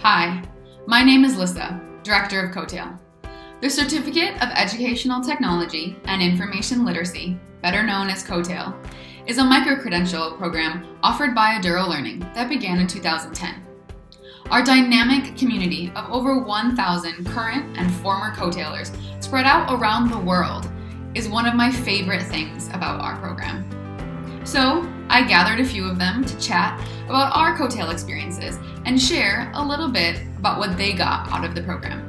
Hi, my name is Lissa, Director of COETAIL. The Certificate of Educational Technology and Information Literacy, better known as COETAIL, is a micro-credential program offered by Aduro Learning that began in 2010. Our dynamic community of over 1,000 current and former COETAIlers spread out around the world is one of my favorite things about our program. So, I gathered a few of them to chat about our COETAIL experiences and share a little bit about what they got out of the program.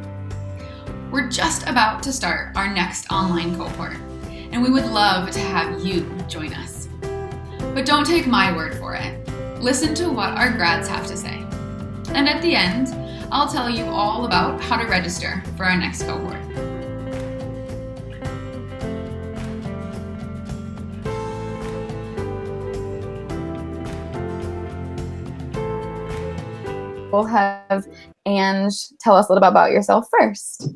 We're just about to start our next online cohort, and we would love to have you join us. But don't take my word for it. Listen to what our grads have to say. And at the end, I'll tell you all about how to register for our next cohort. We'll have Ange tell us a little bit about yourself first.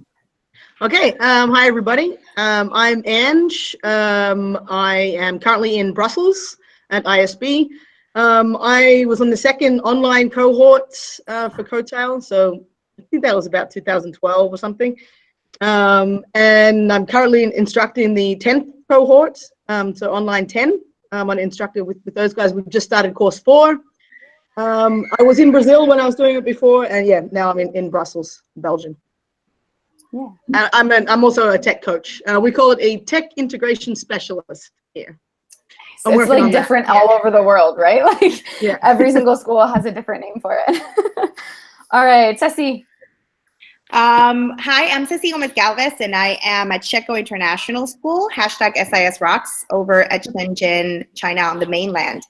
Okay, hi everybody. I'm Ange. I am currently in Brussels at ISB. I was on the second online cohort for COETAIL, so I think that was about 2012 or something. And I'm currently instructing the 10th cohort, so online 10. I'm an instructor with those guys. We've just started course 4. I was in Brazil when I was doing it before, and yeah, now I'm in Brussels, Belgium. Yeah. I'm also a tech coach. We call it a tech integration specialist here. It's like different all over the world, right? Like yeah. Every single school has a different name for it. All right, Ceci. Hi, I'm Ceci Gomez Galvez, and I am at Checo International School, #SIS Rocks, over at Shenzhen, China on the mainland.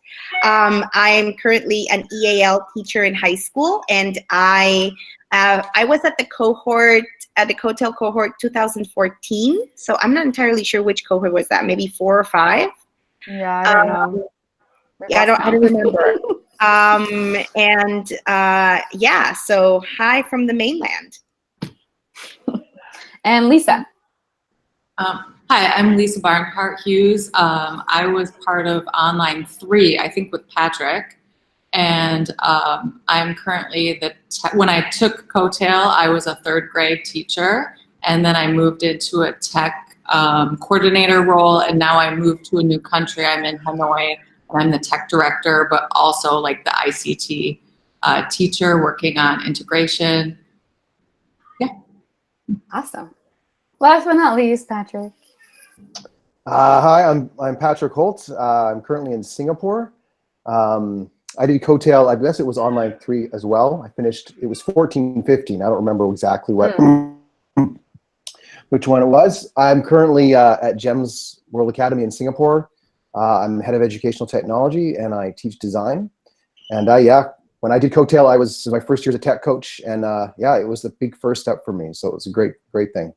I'm currently an EAL teacher in high school, and I was at the COETAIL cohort 2014, so I'm not entirely sure which cohort was that, maybe 4 or 5? Yeah, I don't know. Yeah, I don't remember. Yeah, so hi from the mainland. And Lisa. Hi, I'm Lisa Barnhart Hughes. I was part of Online 3, I think with Patrick. And I'm currently when I took COETAIL, I was a 3rd grade teacher. And then I moved into a tech coordinator role. And now I moved to a new country. I'm in Hanoi. And I'm the tech director, but also like the ICT teacher working on integration. Awesome. Last but not least, Patrick. Hi, I'm Patrick Holt. I'm currently in Singapore. I did COETAIL, I guess it was online 3 as well. I finished, it was 14, 15. I don't remember exactly which one it was. I'm currently at GEMS World Academy in Singapore. I'm head of educational technology and I teach design. And when I did COETAIL, it was my first year as a tech coach, and it was the big first step for me. So it was a great thing.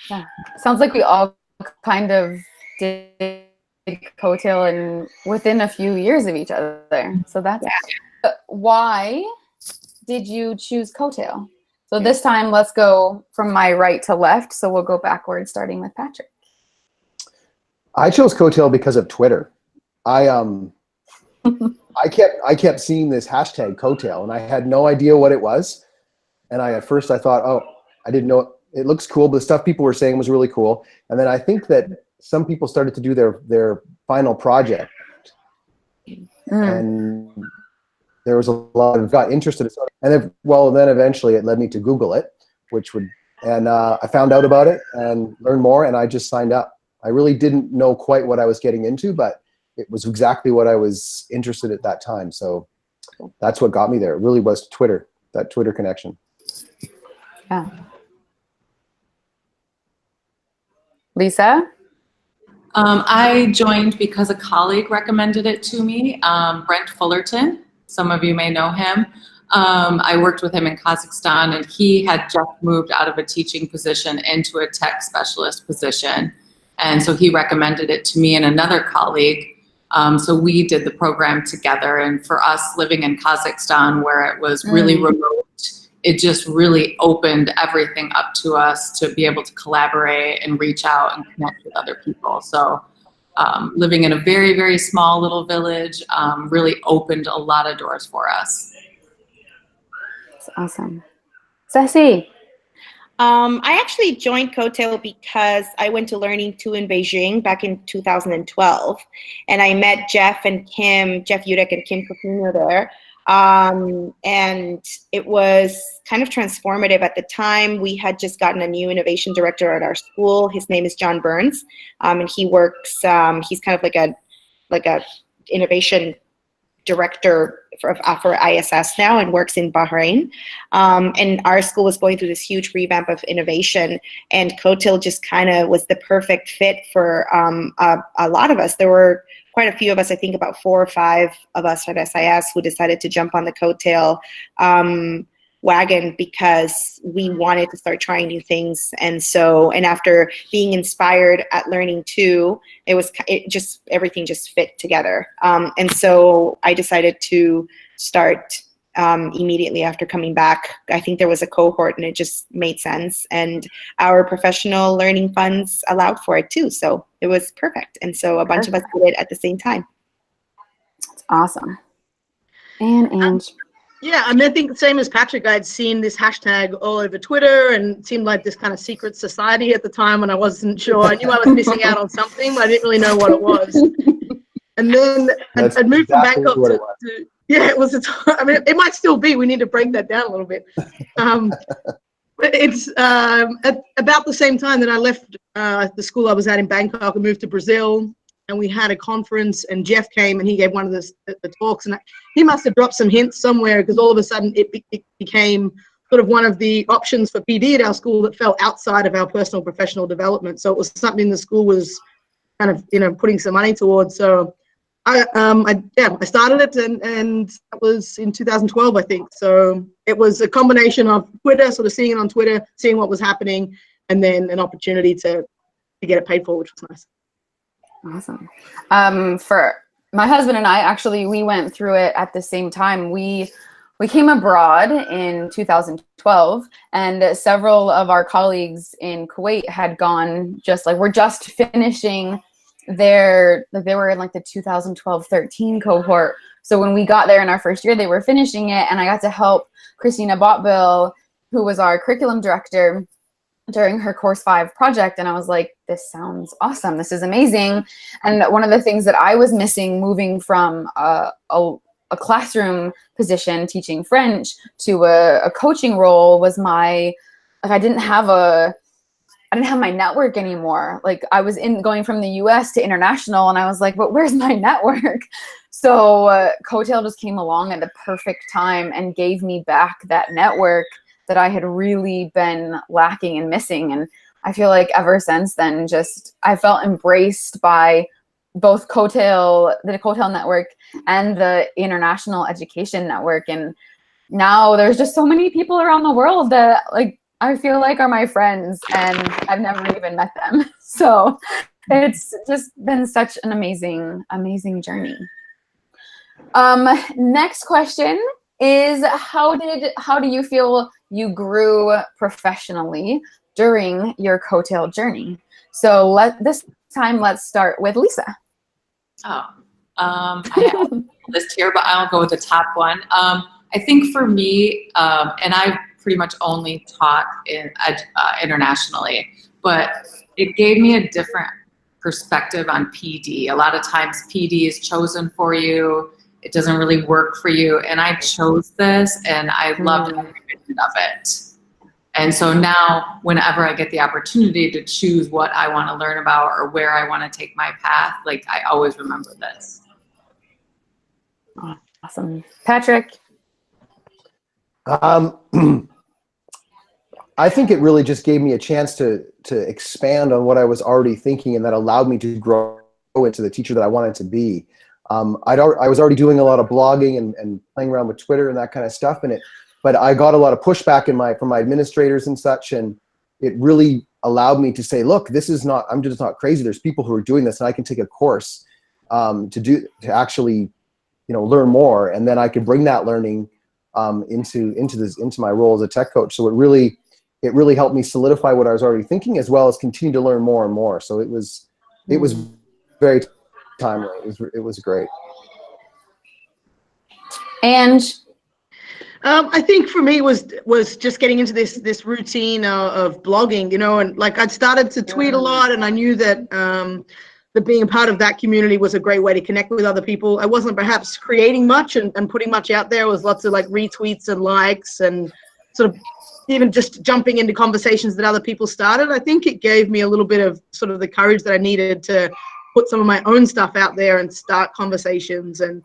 Yeah, sounds like we all kind of did COETAIL and within a few years of each other. So that's why did you choose COETAIL? So this time, let's go from my right to left. So we'll go backwards, starting with Patrick. I chose COETAIL because of Twitter. I kept seeing this hashtag COETAIL, and I had no idea what it was. And at first I thought, oh, I didn't know it looks cool, but the stuff people were saying was really cool. And then I think that some people started to do their final project, and there was a lot of got interested. And then eventually it led me to Google it, I found out about it and learned more, and I just signed up. I really didn't know quite what I was getting into, but it was exactly what I was interested in at that time. So that's what got me there. It really was Twitter, that Twitter connection. Yeah. Lisa? I joined because a colleague recommended it to me, Brent Fullerton. Some of you may know him. I worked with him in Kazakhstan, and he had just moved out of a teaching position into a tech specialist position. And so he recommended it to me and another colleague. So we did the program together, and for us living in Kazakhstan where it was really remote, it just really opened everything up to us to be able to collaborate and reach out and connect with other people. So living in a very, very small little village really opened a lot of doors for us. That's awesome. Ceci. I actually joined COETAIL because I went to Learning 2 in Beijing back in 2012, and I met Jeff Udek and Kim Coutinho there. And it was kind of transformative. At the time, we had just gotten a new innovation director at our school. His name is John Burns, and he works. He's kind of like a innovation director for ISS now and works in Bahrain. And our school was going through this huge revamp of innovation, and COETAIL just kind of was the perfect fit for a lot of us. There were quite a few of us, I think about 4 or 5 of us at SIS who decided to jump on the COETAIL wagon because we wanted to start trying new things. And after being inspired at Learning 2, everything just fit together. And so I decided to start immediately after coming back. I think there was a cohort and it just made sense. And our professional learning funds allowed for it too. So it was perfect. And so a bunch of us did it at the same time. That's awesome. And yeah, I mean, I think same as Patrick, I'd seen this hashtag all over Twitter, and it seemed like this kind of secret society at the time, and I wasn't sure. I knew I was missing out on something, but I didn't really know what it was. And then I'd moved from Bangkok to yeah, it was I mean, it might still be. We need to break that down a little bit. But it's at about the same time that I left the school I was at in Bangkok and moved to Brazil. And we had a conference, and Jeff came and he gave one of the talks, and he must have dropped some hints somewhere, because all of a sudden it became sort of one of the options for PD at our school that fell outside of our personal professional development. So it was something the school was kind of, putting some money towards. So I started it, and that was in 2012, I think. So it was a combination of Twitter, sort of seeing it on Twitter, seeing what was happening, and then an opportunity to get it paid for, which was nice. awesome. For my husband and I, actually, we went through it at the same time. We came abroad in 2012, and several of our colleagues in Kuwait had gone we're just finishing they were in like the 2012-13 cohort. So when we got there in our first year, they were finishing it, and I got to help Christina Botbill, who was our curriculum director, during her course 5 project. And I was like, this sounds awesome. This is amazing. And one of the things that I was missing moving from a classroom position teaching French to a coaching role was I didn't have my network anymore. Like, I was going from the US to international, and I was like, but where's my network? So COETAIL just came along at the perfect time and gave me back that network that I had really been lacking and missing. And I feel like ever since then, I felt embraced by both COETAIL, the COETAIL network, and the international education network. And now there's just so many people around the world that I feel like are my friends, and I've never even met them. So it's just been such an amazing, amazing journey. Next question is, how do you feel you grew professionally during your COETAIL journey? So let's start with Lisa. I have a list here, but I'll go with the top one. I think for me, and I've pretty much only taught internationally, but it gave me a different perspective on PD. A lot of times PD is chosen for you. It doesn't really work for you. And I chose this, and I loved every minute of it. And so now whenever I get the opportunity to choose what I want to learn about or where I want to take my path, I always remember this. Awesome. Patrick? I think it really just gave me a chance to expand on what I was already thinking, and that allowed me to grow into the teacher that I wanted to be. I was already doing a lot of blogging and playing around with Twitter and that kind of stuff, but I got a lot of pushback from my administrators and such, and it really allowed me to say, look, I'm just not crazy. There's people who are doing this, and I can take a course to actually, learn more, and then I can bring that learning into my role as a tech coach. So it really helped me solidify what I was already thinking, as well as continue to learn more and more. So it was very timely. It was great. And I think for me was just getting into this routine of blogging, you know, and like I'd started to tweet a lot, and I knew that that being a part of that community was a great way to connect with other people. I wasn't perhaps creating much and putting much out there. It was lots of like retweets and likes and sort of even just jumping into conversations that other people started. I think it gave me a little bit of sort of the courage that I needed to put some of my own stuff out there and start conversations and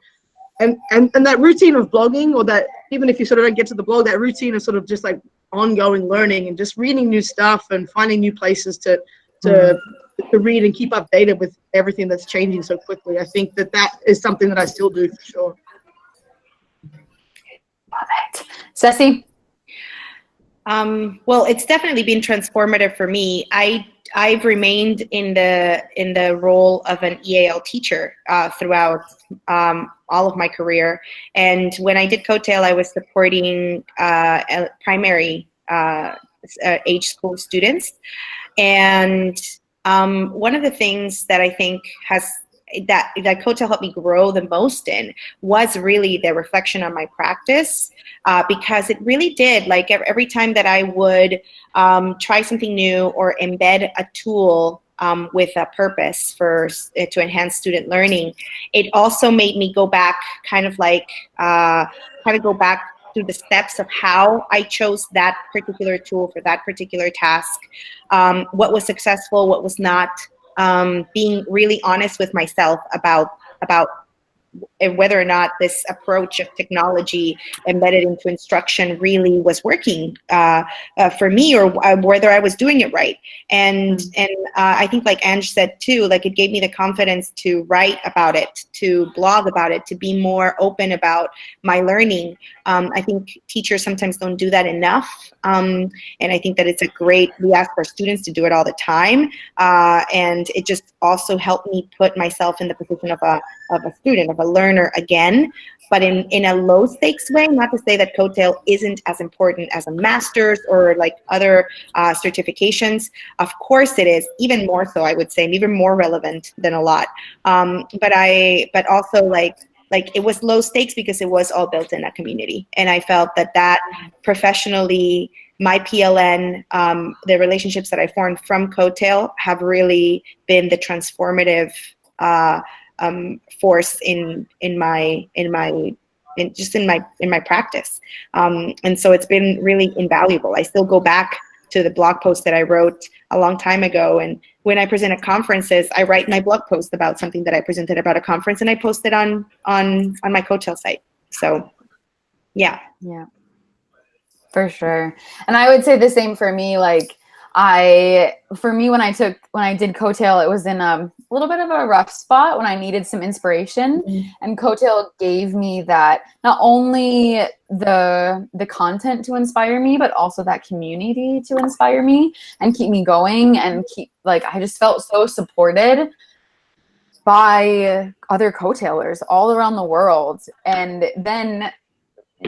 that routine of blogging, or that even if you sort of don't get to the blog, that routine of sort of just like ongoing learning and just reading new stuff and finding new places to read and keep updated with everything that's changing so quickly. I think that is something that I still do for sure. Love it. Ceci? Well, it's definitely been transformative for me. I've remained in the role of an EAL teacher throughout all of my career. And when I did COETAIL, I was supporting primary age school students. And one of the things that I think that COETAIL helped me grow the most in was really the reflection on my practice, because it really did, like every time that I would try something new or embed a tool with a purpose to enhance student learning, it also made me go back go back through the steps of how I chose that particular tool for that particular task, what was successful, what was not, being really honest with myself about whether or not this approach of technology embedded into instruction really was working for me, or whether I was doing it right. And I think, like Ange said too, like it gave me the confidence to write about it, to blog about it, to be more open about my learning. I think teachers sometimes don't do that enough. And I think that we ask our students to do it all the time. And it just also helped me put myself in the position of a student, of a learner again, but in a low stakes way. Not to say that COETAIL isn't as important as a master's or like other certifications. Of course it is, even more so, I would say, and even more relevant than a lot. But also like it was low stakes because it was all built in a community. And I felt that professionally, my PLN, the relationships that I formed from COETAIL have really been the transformative force in my practice, and so it's been really invaluable. I still go back to the blog post that I wrote a long time ago, and when I present at conferences, I write my blog post about something that I presented about a conference, and I post it on my COETAIL site. So, yeah, For sure. And I would say the same for me. Like when I did COETAIL, it was in a little bit of a rough spot when I needed some inspiration. Mm-hmm. And COETAIL gave me that, not only the content to inspire me, but also that community to inspire me and keep me going, and I just felt so supported by other COETAIlers all around the world. And then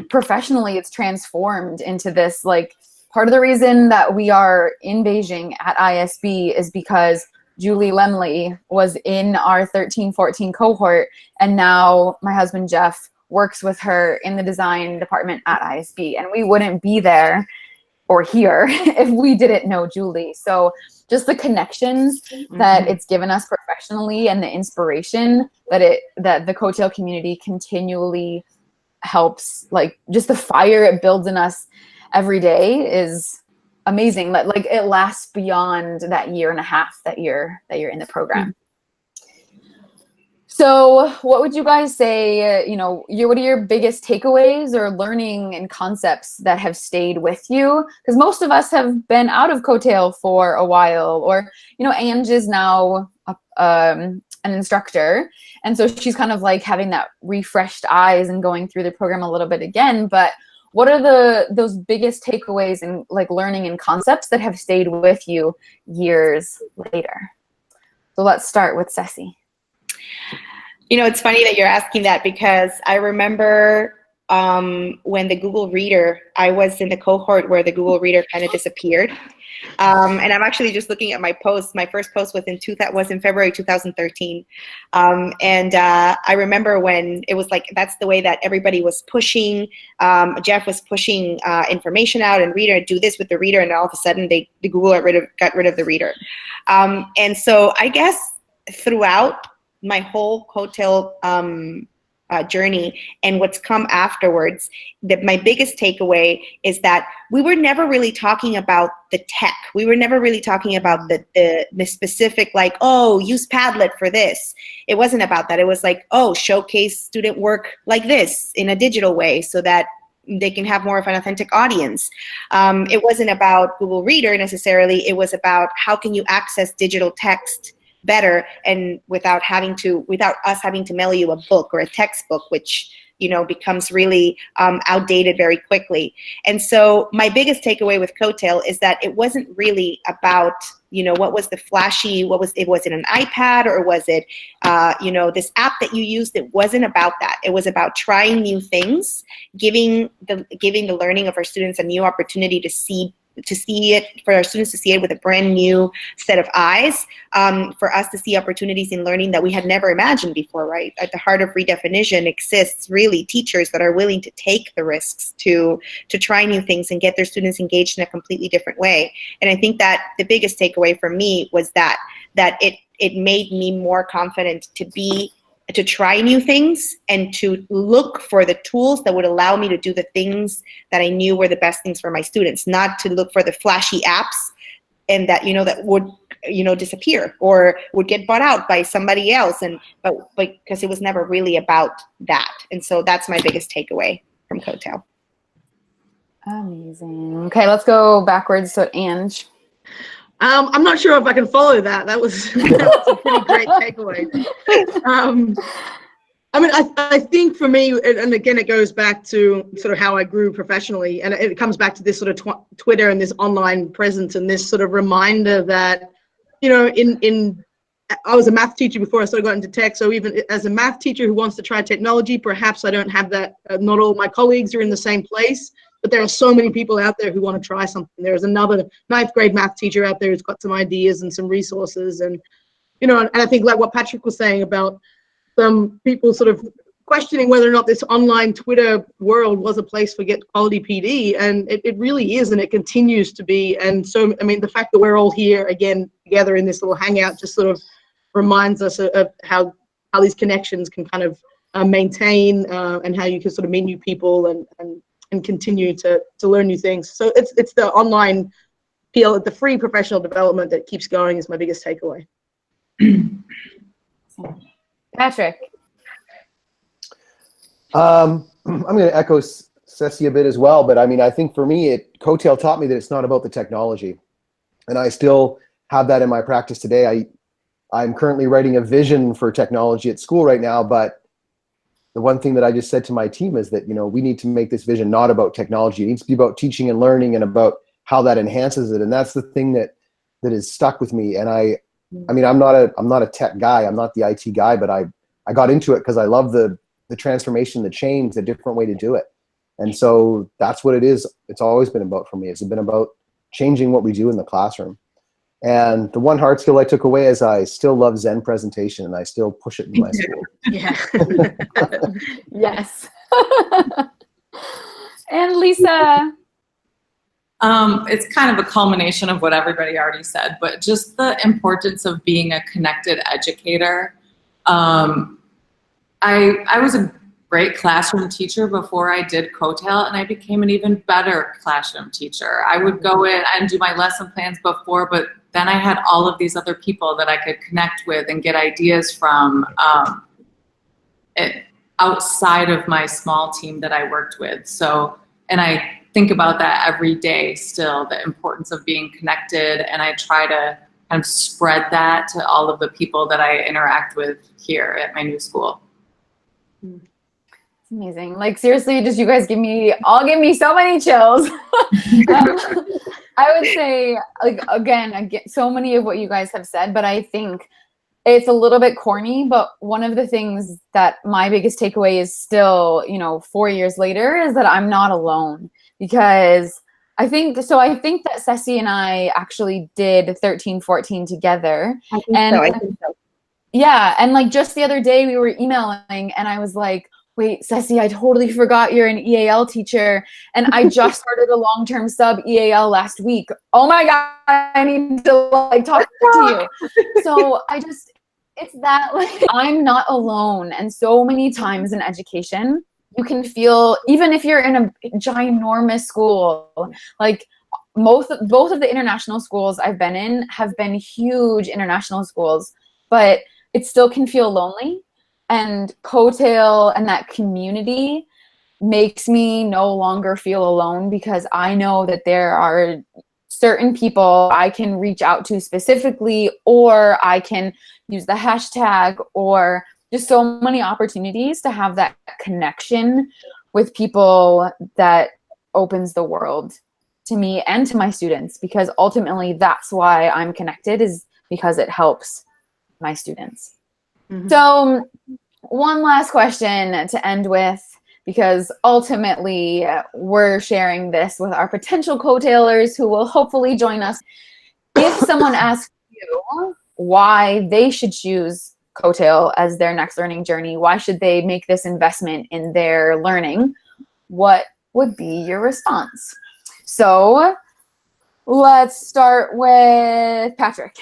professionally, it's transformed into this, like, part of the reason that we are in Beijing at ISB is because Julie Lemley was in our 13-14 cohort, and now my husband Jeff works with her in the design department at ISB, and we wouldn't be there or here if we didn't know Julie. So just the connections that it's given us professionally, and the inspiration that the COETAIL community continually helps, like, just the fire it builds in us every day is amazing. That, like, it lasts beyond that year and a half that you're in the program. So what would you guys say, what are your biggest takeaways or learning and concepts that have stayed with you? Because most of us have been out of COETAIL for a while, or, Ange is now an instructor. And so she's kind of like having that refreshed eyes and going through the program a little bit again. But what are those biggest takeaways and, like, learning and concepts that have stayed with you years later? So let's start with Ceci. It's funny that you're asking that, because I remember when the Google Reader, I was in the cohort where the Google Reader kind of disappeared. And I'm actually just looking at my post. My first post was in February 2013. I remember when it was like, that's the way that everybody was pushing. Jeff was pushing information out, and Reader, do this with the Reader, and all of a sudden the Google got rid of the Reader. And so I guess throughout my whole COETAIL journey and what's come afterwards, my biggest takeaway is that we were never really talking about the tech. We were never really talking about the specific, like, oh, use Padlet for this. It wasn't about that. It was like, oh, showcase student work like this in a digital way so that they can have more of an authentic audience. It wasn't about Google Reader necessarily. It was about how can you access digital text better, and without us having to mail you a book or a textbook, which becomes really outdated very quickly. And so my biggest takeaway with COETAIL is that it wasn't really about what was the flashy, was it an iPad, or was it this app that you used? It wasn't about that. It was about trying new things, giving the learning of our students a new opportunity to see it, for our students to see it with a brand new set of eyes, for us to see opportunities in learning that we had never imagined before, right? At the heart of redefinition exists really teachers that are willing to take the risks to try new things and get their students engaged in a completely different way. And I think that the biggest takeaway for me was that it made me more confident to try new things and to look for the tools that would allow me to do the things that I knew were the best things for my students, not to look for the flashy apps and that that would disappear or would get bought out by somebody else, but because it was never really about that. And so that's my biggest takeaway from COETAIL. Amazing. Okay, let's go backwards. So Ange. I'm not sure if I can follow that. That was a pretty great takeaway. I think for me, and again, it goes back to sort of how I grew professionally, and it comes back to this sort of Twitter and this online presence and this sort of reminder that, I was a math teacher before I sort of got into tech. So even as a math teacher who wants to try technology, perhaps I don't have that. Not all my colleagues are in the same place. But there are so many people out there who want to try something. There's another 9th grade math teacher out there who's got some ideas and some resources. And, and I think like what Patrick was saying about some people sort of questioning whether or not this online Twitter world was a place for get quality PD. And it really is, and it continues to be. And so, the fact that we're all here again together in this little hangout just sort of reminds us of how these connections can kind of maintain and how you can sort of meet new people and continue to learn new things. So it's the online the free professional development that keeps going is my biggest takeaway. Patrick. I'm going to echo Ceci a bit as well, but I think for me, COETAIL taught me that it's not about the technology, and I still have that in my practice today. I'm currently writing a vision for technology at school right now, but the one thing that I just said to my team is that, we need to make this vision not about technology. It needs to be about teaching and learning and about how that enhances it. And that's the thing that is stuck with me. And I'm not a tech guy. I'm not the IT guy, but I got into it because I love the transformation, the change, the different way to do it. And so that's what it is. It's always been about for me. It's been about changing what we do in the classroom. And the one hard skill I took away is I still love Zen presentation, and I still push it in my school. Yeah. Yes. And Lisa. It's kind of a culmination of what everybody already said, but just the importance of being a connected educator. I was a great classroom teacher before I did COETAIL, and I became an even better classroom teacher. I would go in and do my lesson plans before, but then I had all of these other people that I could connect with and get ideas from outside of my small team that I worked with. So, and I think about that every day still, the importance of being connected, and I try to kind of spread that to all of the people that I interact with here at my new school. It's amazing. Like, seriously, just you guys give me so many chills. I would say, like, again, so many of what you guys have said, but I think it's a little bit corny, but one of the things that my biggest takeaway is still, 4 years later, is that I'm not alone. Because I think that Ceci and I actually did 13, 14 together. I think so. Yeah, and like just the other day we were emailing and I was like, wait, Ceci, I totally forgot you're an EAL teacher and I just started a long-term sub EAL last week. Oh my God, I need to like talk to you. So it's that like I'm not alone. And so many times in education, you can feel, even if you're in a ginormous school, like both of the international schools I've been in have been huge international schools, but it still can feel lonely. And COETAIL and that community makes me no longer feel alone, because I know that there are certain people I can reach out to specifically, or I can use the hashtag, or just so many opportunities to have that connection with people that opens the world to me and to my students, because ultimately that's why I'm connected, is because it helps my students. Mm-hmm. So one last question to end with, because ultimately we're sharing this with our potential COETAILers who will hopefully join us. If someone asks you why they should choose COETAIL as their next learning journey, why should they make this investment in their learning, what would be your response? So let's start with Patrick.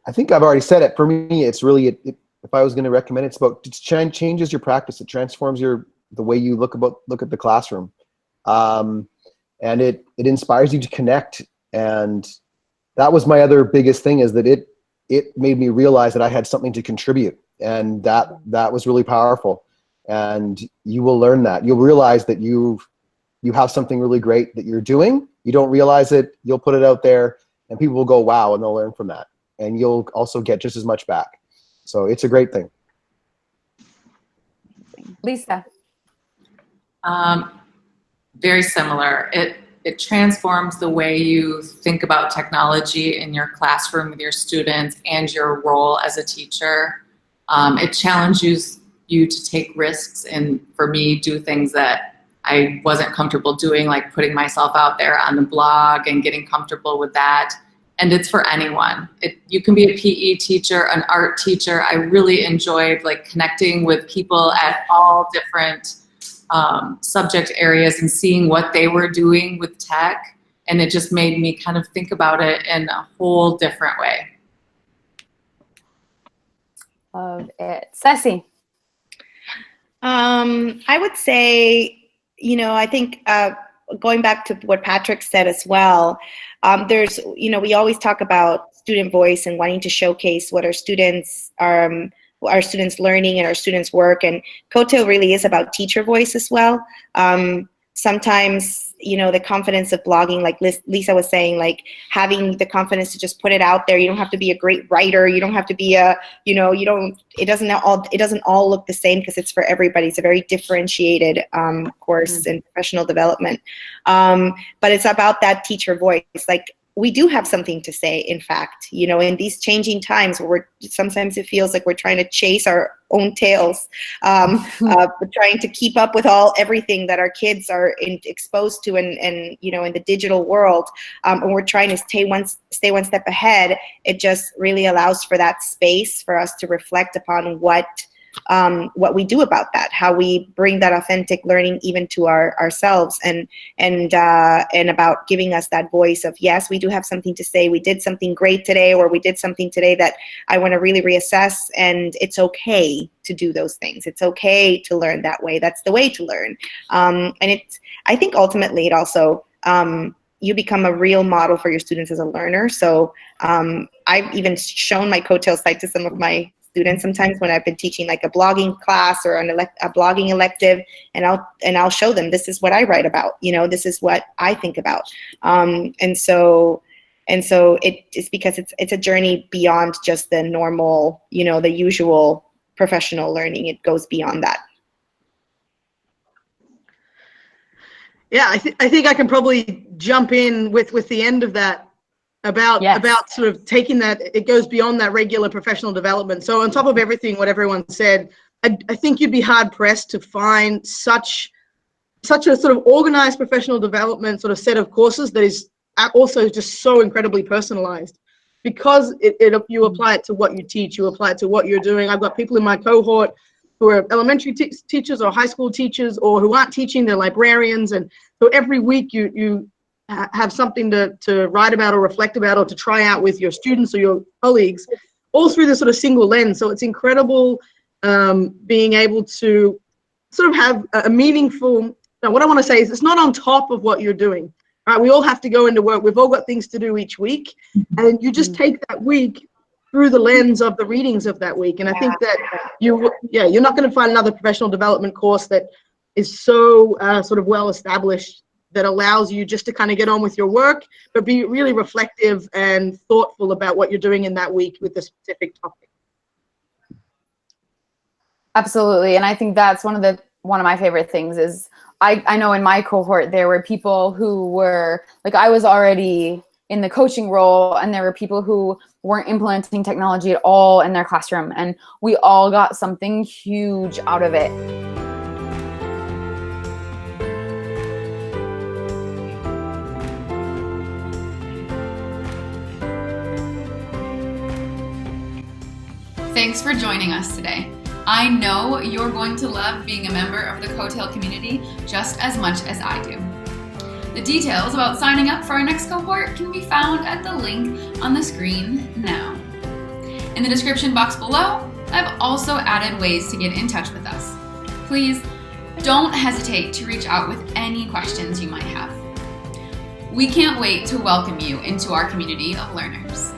I think I've already said it. For me, it's really, if I was going to recommend it, it's about, it changes your practice. It transforms the way you look at the classroom. And it inspires you to connect. And that was my other biggest thing, is that it made me realize that I had something to contribute. And that was really powerful. And you will learn that. You'll realize that you have something really great that you're doing. You don't realize it. You'll put it out there and people will go, wow, and they'll learn from that. And you'll also get just as much back. So it's a great thing. Lisa. Very similar. It transforms the way you think about technology in your classroom with your students and your role as a teacher. It challenges you to take risks, and for me, do things that I wasn't comfortable doing, like putting myself out there on the blog and getting comfortable with that. And it's for anyone. You can be a PE teacher, an art teacher. I really enjoyed like connecting with people at all different subject areas and seeing what they were doing with tech. And it just made me kind of think about it in a whole different way. Love it. Ceci. I would say, I think going back to what Patrick said as well, there's, we always talk about student voice and wanting to showcase what our students learning and our students' work, and COETAIL really is about teacher voice as well. Sometimes, the confidence of blogging, like Lisa was saying, like having the confidence to just put it out there. You don't have to be a great writer. You don't have to be it doesn't all look the same, because it's for everybody. It's a very differentiated course in professional development. But it's about that teacher voice. Like, we do have something to say, in fact, in these changing times where sometimes it feels like we're trying to chase our own tails, we're trying to keep up with everything that our kids are exposed to and in the digital world, and we're trying to stay one step ahead. It just really allows for that space for us to reflect upon what we do about that, how we bring that authentic learning even to ourselves, and about giving us that voice of, yes, we do have something to say. We did something great today, or we did something today that I want to really reassess, and it's okay to do those things. It's okay to learn that way. That's the way to learn. And I think ultimately it also, you become a real model for your students as a learner. So I've even shown my COETAIL site to some of my students sometimes when I've been teaching like a blogging class or a blogging elective, and I'll show them, this is what I write about, this is what I think about, and so it's because it's a journey beyond just the normal, the usual professional learning. It goes beyond that. Yeah, I think I can probably jump in with the end of that. about Yes. about sort of taking that, it goes beyond that regular professional development. So on top of everything, what everyone said, I think you'd be hard pressed to find such a sort of organized professional development sort of set of courses that is also just so incredibly personalized, because you apply it to what you teach, you apply it to what you're doing. I've got people in my cohort who are elementary teachers or high school teachers, or who aren't teaching, they're librarians. And so every week you have something to write about or reflect about or to try out with your students or your colleagues, all through this sort of single lens. So it's incredible being able to sort of have a meaningful, now what I want to say is it's not on top of what you're doing. Right? We all have to go into work. We've all got things to do each week, and you just take that week through the lens of the readings of that week. And I think that you're not going to find another professional development course that is so sort of well established, that allows you just to kind of get on with your work, but be really reflective and thoughtful about what you're doing in that week with the specific topic. Absolutely. And I think that's one of my favorite things is I know in my cohort, there were people who were like, I was already in the coaching role, and there were people who weren't implementing technology at all in their classroom. And we all got something huge out of it. Thanks for joining us today. I know you're going to love being a member of the COETAIL community just as much as I do. The details about signing up for our next cohort can be found at the link on the screen now. In the description box below, I've also added ways to get in touch with us. Please don't hesitate to reach out with any questions you might have. We can't wait to welcome you into our community of learners.